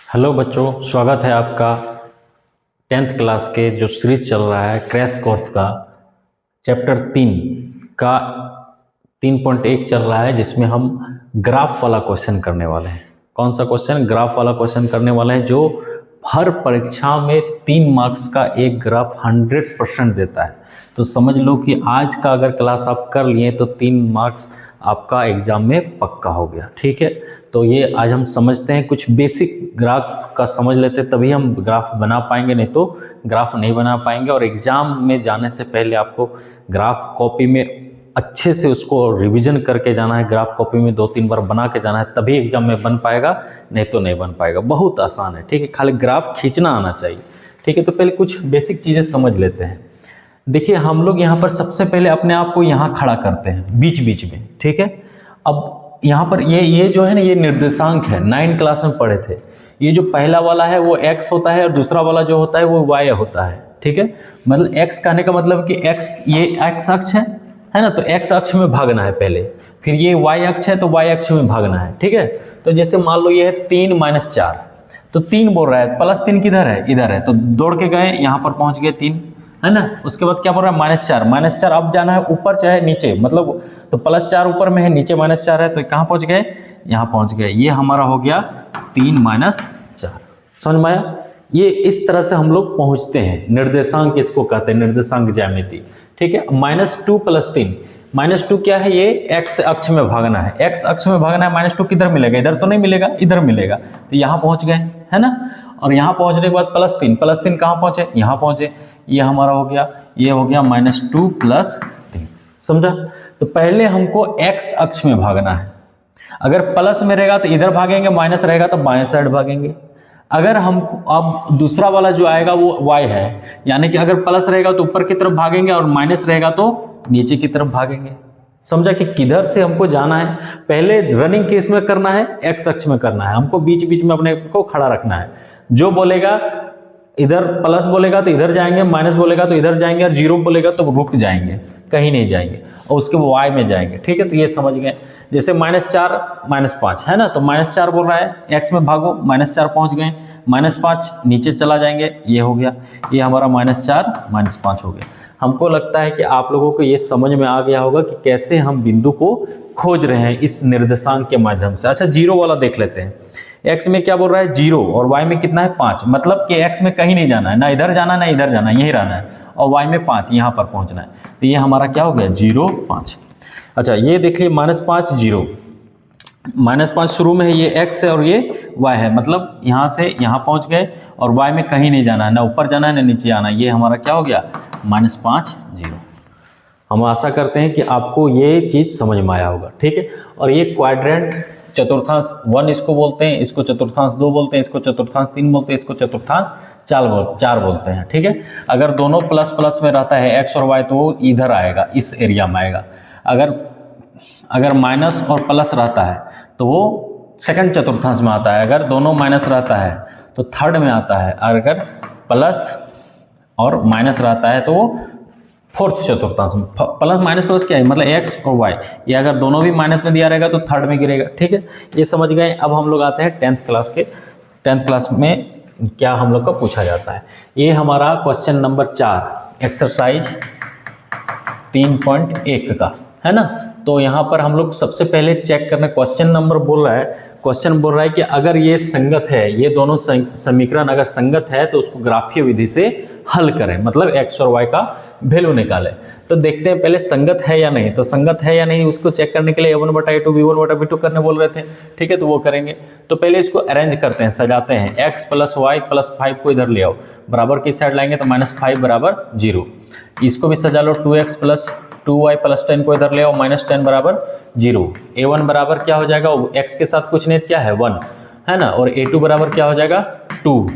Hello बच्चों, स्वागत है आपका 10th क्लास के जो सीरीज चल रहा है क्रैश कोर्स का चैप्टर 3 का 3.1 चल रहा है, जिसमें हम ग्राफ वाला क्वेश्चन करने वाले हैं। कौन सा क्वेश्चन? ग्राफ वाला क्वेश्चन करने वाले हैं, जो हर परीक्षा में 3 मार्क्स का एक ग्राफ 100% देता है। तो समझ लो कि आज का अगर क्लास आप कर लिए तो 3 मार्क्स आपका एग्जाम में पक्का हो गया। ठीक है, तो ये आज हम समझते हैं, कुछ बेसिक ग्राफ का समझ लेते हैं, तभी हम ग्राफ बना पाएंगे, नहीं तो ग्राफ नहीं बना पाएंगे। और एग्ज़ाम में जाने से पहले आपको ग्राफ कॉपी में अच्छे से उसको रिवीजन करके जाना है। ग्राफ कॉपी में 2-3 बार बना के जाना है, तभी एग्जाम में बन पाएगा, नहीं तो नहीं बन पाएगा। बहुत आसान है, ठीक है, खाली ग्राफ खींचना आना चाहिए। ठीक है, तो पहले कुछ बेसिक चीज़ें समझ लेते हैं। देखिए, हम लोग यहाँ पर सबसे पहले अपने आप को यहाँ खड़ा करते हैं बीच बीच में। ठीक है, अब यहाँ पर ये जो है ना, ये निर्देशांक है, 9 क्लास में पढ़े थे। ये जो पहला वाला है वो x होता है और दूसरा वाला जो होता है वो y होता है। ठीक है, मतलब x कहने का मतलब कि x, ये x अक्ष है ना, तो x अक्ष में भागना है पहले, फिर ये y अक्ष है तो y अक्ष में भागना है। ठीक है, तो जैसे मान लो ये है 3 - 4, तो 3 बोल रहा है, +3 किधर है? इधर है, तो दौड़ के गए, यहाँ पर पहुँच गए 3, है ना। उसके बाद क्या बोल रहा है? -4 अब जाना है ऊपर चाहे नीचे, मतलब तो +4 ऊपर में है, नीचे -4 है, तो कहाँ पहुँच गए? यहाँ पहुँच गए। ये हमारा हो गया 3 - 4। समझ में आया? ये इस तरह से हम लोग पहुँचते हैं। निर्देशांक इसको कहते हैं, निर्देशांक ज्यामिति। ठीक है, -2 + 3, -2 क्या है? ये x अक्ष में भागना है, x अक्ष में भागना है। -2 किधर मिलेगा? इधर तो नहीं मिलेगा, इधर मिलेगा, तो यहाँ पहुँच गए, है ना। और यहाँ पहुँचने के बाद +3 कहाँ पहुँचे? यहाँ पहुँचे। ये हमारा हो गया, ये हो गया -2 + 3। समझा? तो पहले हमको x अक्ष में भागना है। अगर प्लस में रहेगा तो इधर भागेंगे, माइनस रहेगा तो बाएं साइड भागेंगे। अगर हम अब दूसरा वाला जो आएगा वो y है, यानी कि अगर प्लस रहेगा तो ऊपर की तरफ भागेंगे और माइनस रहेगा तो नीचे की तरफ भागेंगे। समझा कि किधर से हमको जाना है? पहले रनिंग केस में करना है, x अक्ष में करना है। हमको बीच बीच में अपने को खड़ा रखना है। जो बोलेगा इधर प्लस बोलेगा तो इधर जाएंगे, माइनस बोलेगा तो इधर जाएंगे, और 0 बोलेगा तो रुक जाएंगे, कहीं नहीं जाएंगे, और उसके y में जाएंगे। ठीक है, तो ये समझ गए। जैसे -4 -5 है ना, तो -4 बोल रहा है x में भागो, -4 पहुंच गए, -5 नीचे चला जाएंगे, ये हो गया, ये हमारा -4 -5 हो गया। हमको लगता है कि आप लोगों को ये समझ में आ गया होगा कि कैसे हम बिंदु को खोज रहे हैं इस निर्देशांक के माध्यम से। अच्छा, 0 वाला देख लेते हैं। x में क्या बोल रहा है? 0, और y में कितना है? 5, मतलब कि x में कहीं नहीं जाना है, ना इधर जाना है ना इधर जाना है, यही रहना है, और y में 5 यहाँ पर पहुँचना है। तो ये हमारा क्या हो गया? 0 5। अच्छा, ये देखिए, -5 0, -5 शुरू में है, ये x है और ये y है, मतलब यहाँ से यहाँ पहुँच गए, और y में कहीं नहीं जाना है, ना ऊपर जाना है ना नीचे आना है। ये हमारा क्या हो गया? -5 0। हम आशा करते हैं कि आपको ये चीज़ समझ में आया होगा। ठीक है, और ये क्वाड्रेंट, चतुर्थांश 1 इसको बोलते हैं, इसको चतुर्थांश 2 बोलते हैं, इसको चतुर्थांश 3 बोलते हैं, इसको चतुर्थांश 4 बोलते हैं। ठीक है, अगर दोनों प्लस प्लस में रहता है x और y, तो वो इधर आएगा, इस एरिया में आएगा। अगर माइनस और प्लस रहता है तो वो सेकंड चतुर्थांश में आता है। अगर दोनों माइनस रहता है तो थर्ड में आता है। अगर प्लस और माइनस रहता है तो वो फोर्थ चतुर्थांश में। प्लस माइनस प्लस क्या है? मतलब x और y, ये अगर दोनों भी माइनस में दिया रहेगा तो थर्ड में गिरेगा। ठीक है, ये समझ गए। अब हम लोग आते हैं 10th क्लास के। 10th क्लास में क्या हम लोग का पूछा जाता है? ये हमारा क्वेश्चन नंबर 4 एक्सरसाइज 3.1 का है ना। तो यहाँ पर हम लोग सबसे पहले चेक करना, क्वेश्चन नंबर बोल रहा है, क्वेश्चन बोल रहा है कि अगर ये संगत है, ये दोनों समीकरण अगर संगत है तो उसको ग्राफीय विधि से हल करें, मतलब x और y का वैल्यू निकालें। तो देखते हैं पहले संगत है या नहीं। तो संगत है या नहीं उसको चेक करने के लिए a1/a2 b1/b2 करने बोल रहे थे। ठीक है, तो वो करेंगे। तो पहले इसको अरेंज करते हैं, सजाते हैं। x + y + 5 को इधर ले आओ, बराबर की साइड लाएंगे तो -5 = 0। इसको भी सजा लो, 2x + 2y + 10 को इधर ले आओ, -10 = 0। a1 बराबर क्या हो जाएगा? x के साथ कुछ नहीं, क्या है? 1 है ना। और a2 बराबर क्या हो जाएगा? 2,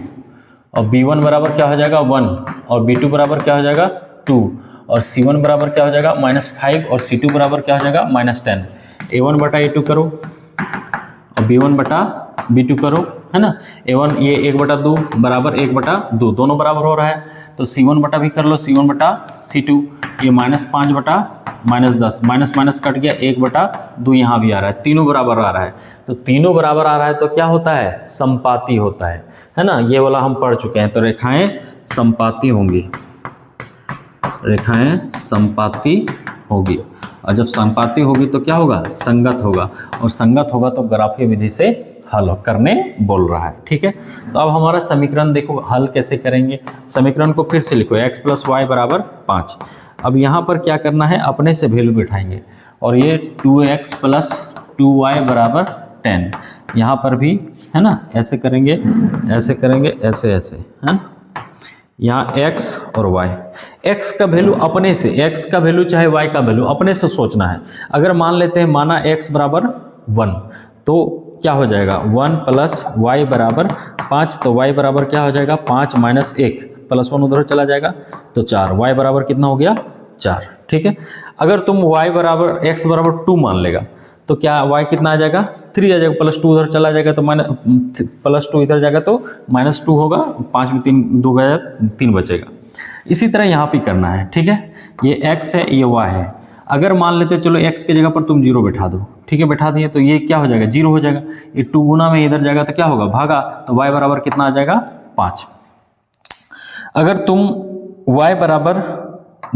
और b1 बराबर क्या हो जाएगा? 1, और b2 बराबर क्या हो जाएगा? 2, और c1 बराबर क्या हो जाएगा? -5, और c2 बराबर क्या हो जाएगा? -10। a1/a2 करो और b1/b2 करो, है ना। a1 ये 1/2 बराबर 1/2, दोनों बराबर हो रहा है। तो c1 बटा भी कर लो, c1/c2, ये -5/2 -10, माइनस माइनस कट गया, 1/2 यहाँ भी आ रहा है, तीनों बराबर आ रहा है। तो तीनों बराबर आ रहा है तो क्या होता है, समपाती होता है ना। ये वाला हम पढ़ चुके हैं। तो रेखाएं समपाती होंगी, रेखाएं समपाती होगी, और जब समपाती होगी तो क्या होगा, संगत होगा, और संगत होगा तो ग्राफीय विधि से हल करने बोल रहा है। ठीक है, तो अब हमारा समीकरण देखो हल कैसे करेंगे। समीकरण को फिर से लिखो, x + y = 5। अब यहाँ पर क्या करना है, अपने से वैल्यू बिठाएंगे, और ये 2x + 2y = 10। यहाँ पर भी है ना, ऐसे करेंगे, ऐसे करेंगे, ऐसे ऐसे, है ना। यहाँ x और y, x का वैल्यू अपने से, x का वैल्यू चाहे y का वैल्यू अपने से सोचना है। अगर मान लेते हैं, माना x = 1, तो क्या हो जाएगा, 1 + y = 5, तो y बराबर क्या हो जाएगा, 5 - 1 +1 उधर चला जाएगा तो 4, y बराबर कितना हो गया, 4। ठीक है, अगर तुम x = 2 मान लेगा तो क्या y कितना आ जाएगा, 3 आ जाएगा, +2 उधर चला जाएगा तो +2 इधर जाएगा तो -2 होगा, 5 में 3 2 गया, 3 बचेगा। इसी तरह यहाँ पे करना है। ठीक है, ये x है, ये y है। अगर मान लेते चलो x की जगह पर तुम 0 बैठा दो, ठीक है, बैठा दिए तो ये क्या हो जाएगा, 0 हो जाएगा। ये 2 गुना में इधर जाएगा तो क्या होगा, भागा, तो y बराबर कितना आ जाएगा, 5। अगर तुम y बराबर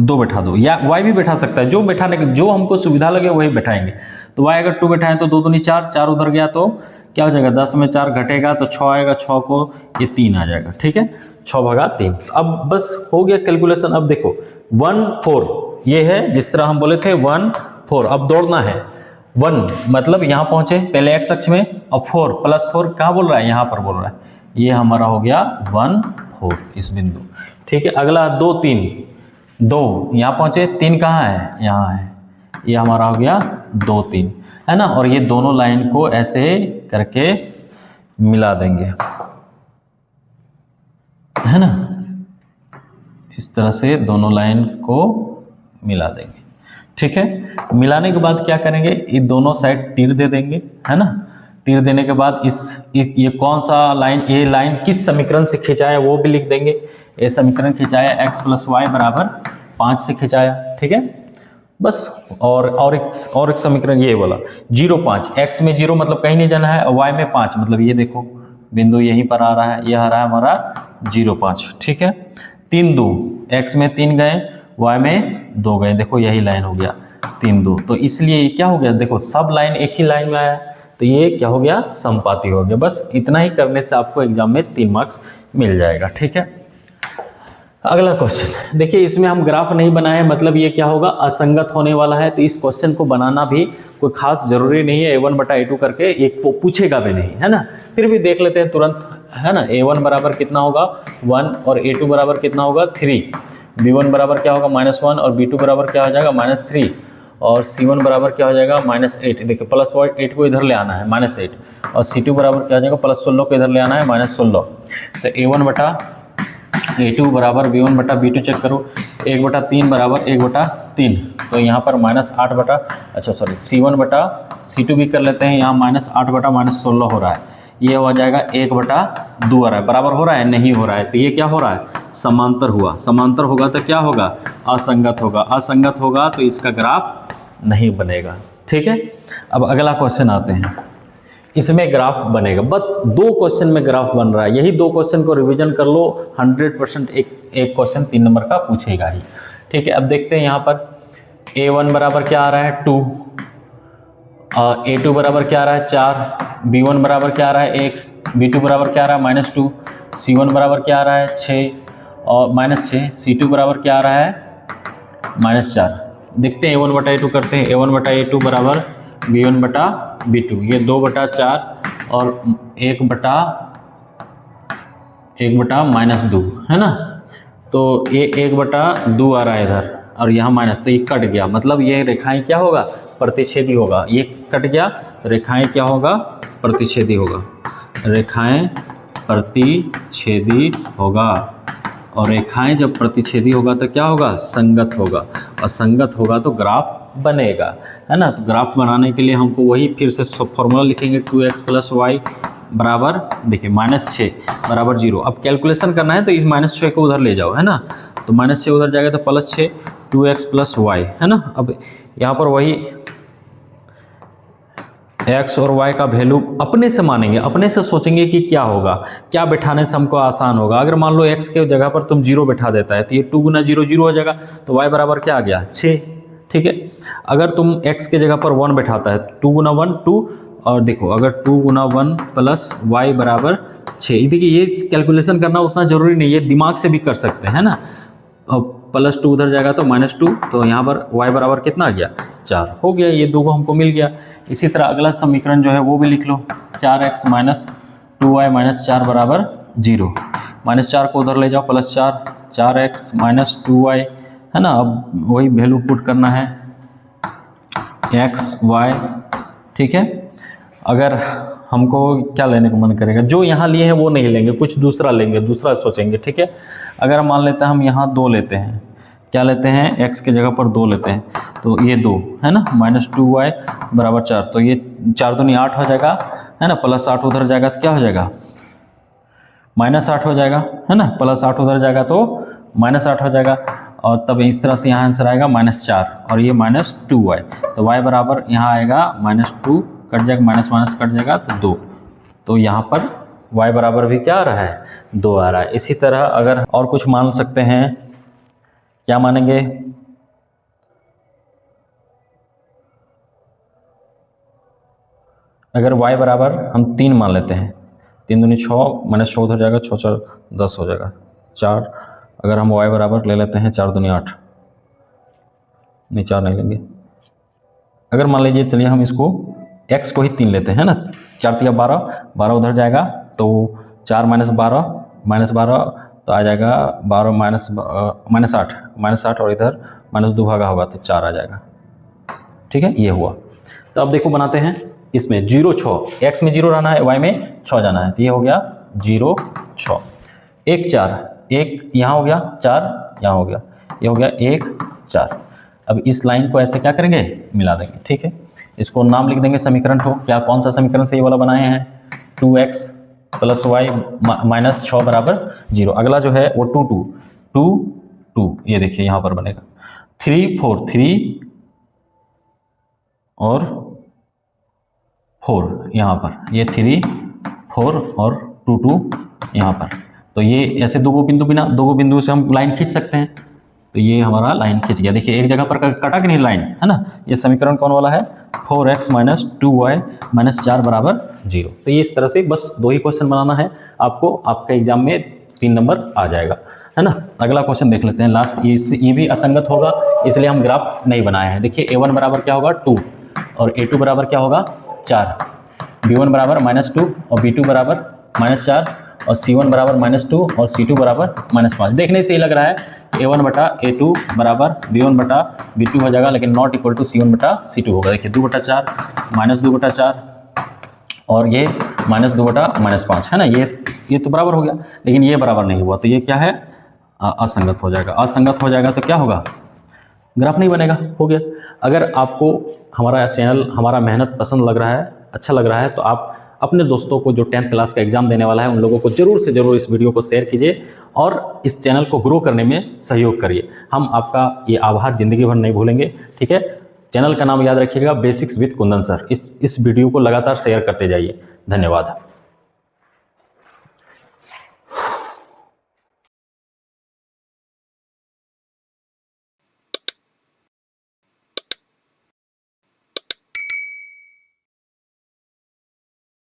2 बैठा दो, या y भी बैठा सकता है, जो बैठाने के जो हमको सुविधा लगे वही बैठाएंगे। तो y अगर 2 बैठाएं तो 2 दूनी 4, 4 उधर गया तो क्या हो जाएगा, 10 में 4 घटेगा तो 6 आएगा, 6 को ये 3 आ जाएगा। ठीक है, 6/3। अब बस हो गया कैलकुलेशन। अब देखो 1 4 ये है, जिस तरह हम बोले थे 1 4। अब दौड़ना है, 1 मतलब यहाँ पहुंचे पहले x अक्ष में, अब 4 + 4 कहाँ बोल रहा है, यहाँ पर बोल रहा है। ये हमारा हो गया 1 4 इस बिंदु। ठीक है, अगला 2 3, 2 यहाँ पहुंचे, 3 कहाँ है, यहाँ है, ये हमारा हो गया 2 3, है ना। और ये दोनों लाइन को ऐसे करके मिला देंगे, है ना, इस तरह से दोनों लाइन को मिला देंगे। ठीक है, मिलाने के बाद क्या करेंगे, ये दोनों साइड तीर दे देंगे, है ना। तीर देने के बाद ये कौन सा लाइन, ये लाइन किस समीकरण से खिंचाया वो भी लिख देंगे। ये समीकरण खिंचाया x + y = 5 से खिंचाया। ठीक है, बस। और एक समीकरण ये वाला 0 5, x में 0 मतलब कहीं नहीं जाना है, और y में 5 मतलब ये देखो बिंदु यहीं पर आ रहा है, ये आ रहा है हमारा 0 5। ठीक है, 3 2, x में 3 गए, y में 2 गए, देखो यही लाइन हो गया 3 2। तो इसलिए ये क्या हो गया, देखो सब लाइन एक ही लाइन में आया, तो ये क्या हो गया, समपाती हो गया। बस इतना ही करने से आपको एग्जाम में 3 मार्क्स मिल जाएगा। ठीक है, अगला क्वेश्चन देखिए, इसमें हम ग्राफ नहीं बनाए, मतलब ये क्या होगा, असंगत होने वाला है। तो इस क्वेश्चन को बनाना भी कोई खास जरूरी नहीं है, a1/a2 करके एक पूछेगा भी नहीं, है ना। फिर भी देख लेते हैं तुरंत, है ना। a1 बराबर कितना होगा, 1, और a2 बराबर कितना होगा, 3। b1 बराबर क्या होगा, -1, और b2 बराबर क्या हो जाएगा, -3, और c1 बराबर क्या हो जाएगा, -8। देखिए +8 को इधर ले आना है, -8, और c2 बराबर क्या हो जाएगा, +16 को इधर ले आना है, -16। तो a1/a2 बराबर b1/b2 चेक करो, 1/3 बराबर 1/3। तो यहाँ पर c1/c2 भी कर लेते हैं, यहाँ -8/-16 हो रहा है, ये हो जाएगा 1/2 आ रहा है, बराबर हो रहा है, नहीं हो रहा है। तो ये क्या हो रहा है, समांतर हुआ। समांतर होगा तो क्या होगा, असंगत होगा। असंगत होगा तो इसका ग्राफ नहीं बनेगा। ठीक है, अब अगला क्वेश्चन आते हैं, इसमें ग्राफ बनेगा। बस 2 क्वेश्चन में ग्राफ बन रहा है, यही 2 क्वेश्चन को रिवीजन कर लो, 100% एक क्वेश्चन 3 नंबर का पूछेगा ही। ठीक है, अब देखते हैं यहाँ पर a1 बराबर क्या आ रहा है, 2, a2 बराबर क्या आ रहा है, 4, b1 बराबर क्या आ रहा है, 1, b2 बराबर क्या आ रहा है, -2, c1 बराबर क्या आ रहा है, 6 और -6, c2 बराबर क्या आ रहा है, -4। देखते हैं a1/a2 करते हैं, a1/a2 बराबर b1/b2, ये 2/4 और 1/-2, है ना। तो ये 1/2 आ रहा है इधर, और यहाँ माइनस, तो ये कट गया, मतलब ये रेखाएं क्या होगा, प्रतिच्छेदी होगा। ये कट गया तो रेखाएं क्या होगा, प्रतिच्छेदी होगा। रेखाएं प्रतिच्छेदी होगा, और रेखाएं जब प्रतिच्छेदी होगा तो क्या होगा, संगत होगा, और संगत होगा तो ग्राफ बनेगा, है ना। तो ग्राफ बनाने के लिए हमको वही फिर से फॉर्मूला लिखेंगे, 2x + y बराबर, देखिए -6 बराबर 0। अब कैलकुलेशन करना है तो इस -6 को उधर ले जाओ, है ना। तो -6 उधर जाएगा तो +6, 2x प्लस वाई, है ना। अब यहाँ पर वही x और y का वैल्यू अपने से मानेंगे, अपने से सोचेंगे कि क्या होगा, क्या बैठाने से हमको आसान होगा। अगर मान लो x के जगह पर तुम 0 बैठा देता है तो ये 2 गुना 0 0 हो जाएगा, तो y बराबर क्या आ गया 6, ठीक है। अगर तुम x के जगह पर 1 बैठाता है, 2 गुना 1 2, और देखो अगर 2 गुना 1 प्लस y बराबर 6, देखिए ये कैलकुलेशन करना उतना ज़रूरी नहीं है, दिमाग से भी कर सकते हैं ना। अब +2 उधर जाएगा तो -2, तो यहाँ पर y बराबर कितना आ गया 4 हो गया, ये दो को हमको मिल गया। इसी तरह अगला समीकरण जो है वो भी लिख लो, 4x - 2y - 4 बराबर 0। -4 को उधर ले जाओ, +4, 4x - 2y, है ना। अब वही वैल्यू पुट करना है x y, ठीक है। अगर हमको क्या लेने का मन करेगा, जो यहाँ लिए हैं वो नहीं लेंगे, कुछ दूसरा लेंगे, दूसरा सोचेंगे, ठीक है। अगर मान लेते हैं हम यहाँ 2 लेते हैं, क्या लेते हैं, x के जगह पर 2 लेते हैं, तो ये 2 है ना, -2y बराबर 4, तो ये 4 दूनी 8 हो जाएगा, है ना। +8 उधर जाएगा तो क्या हो जाएगा -8 हो जाएगा, है ना। +8 उधर जाएगा तो -8 हो जाएगा, और तब इस तरह से यहाँ आंसर आएगा -4 और ये -2y, तो y बराबर यहाँ आएगा -2 कट जाएगा, माइनस माइनस कट जाएगा तो 2, तो यहाँ पर y बराबर भी क्या आ रहा है 2 आ रहा है। इसी तरह अगर और कुछ मान सकते हैं, क्या मानेंगे, अगर y बराबर हम 3 मान लेते हैं, 3 दूनी 6, -6 उधर जाएगा, 6 4 10 हो जाएगा 4। अगर हम y बराबर ले लेते हैं 4 दूनी 8, नहीं 4 नहीं लेंगे, अगर मान लीजिए चलिए हम इसको x को ही 3 लेते हैं ना, 4 3 12, 12 उधर जाएगा तो 4 - 12 तो आ जाएगा 12 -8 और इधर -2 भागा होगा तो 4 आ जाएगा, ठीक है। ये हुआ। तो अब देखो बनाते हैं इसमें 0 6, x में 0 रहना है, y में 6 जाना है, तो ये हो गया 0 6, 1 4, 1 यहाँ हो गया, 4 यहाँ हो गया, ये हो गया 1 4। अब इस लाइन को ऐसे क्या करेंगे, मिला देंगे, ठीक है। इसको नाम लिख देंगे समीकरण को, क्या कौन सा समीकरण से ये वाला बनाए हैं, 2x + y - 6 बराबर 0। अगला जो है वो 2 2 2 2, ये देखिए यहाँ पर बनेगा 3 4 3 और 4 यहाँ पर, ये 3 4 और 2 2 यहाँ पर, तो ये ऐसे दो बिंदु से हम लाइन खींच सकते हैं, तो ये हमारा लाइन खींच गया। देखिए एक जगह पर कटा कि नहीं लाइन, है ना। ये समीकरण कौन वाला है, 4x - 2y - 4 बराबर 0। तो ये इस तरह से बस 2 ही क्वेश्चन बनाना है आपको, आपके एग्जाम में 3 नंबर आ जाएगा, है ना। अगला क्वेश्चन देख लेते हैं लास्ट, ये भी असंगत होगा इसलिए हम ग्राफ नहीं बनाए हैं। देखिए a1 बराबर क्या होगा 2 और a2 बराबर क्या होगा 4, b1 बराबर -2 और b2 बराबर -4 और c1 बराबर -2 और c2 बराबर -5। देखने से ही लग रहा है a1 बटा a2 बराबर b1 बटा b2 हो जाएगा, लेकिन नॉट इक्वल टू c1 बटा c2 होगा। देखिए 2 बटा 4 -2 बटा 4 और ये -2 बटा -5, है ना। ये तो बराबर हो गया, लेकिन ये बराबर नहीं हुआ, तो ये क्या है असंगत हो जाएगा। असंगत हो जाएगा तो क्या होगा, ग्राफ नहीं बनेगा, हो गया। अगर आपको हमारा चैनल, हमारा मेहनत पसंद लग रहा है, अच्छा लग रहा है, तो आप अपने दोस्तों को जो 10th क्लास का एग्ज़ाम देने वाला है उन लोगों को ज़रूर से ज़रूर इस वीडियो को शेयर कीजिए और इस चैनल को ग्रो करने में सहयोग करिए। हम आपका ये आभार ज़िंदगी भर नहीं भूलेंगे, ठीक है। चैनल का नाम याद रखिएगा, बेसिक्स विद कुंदन सर। इस वीडियो को लगातार शेयर करते जाइए। धन्यवाद।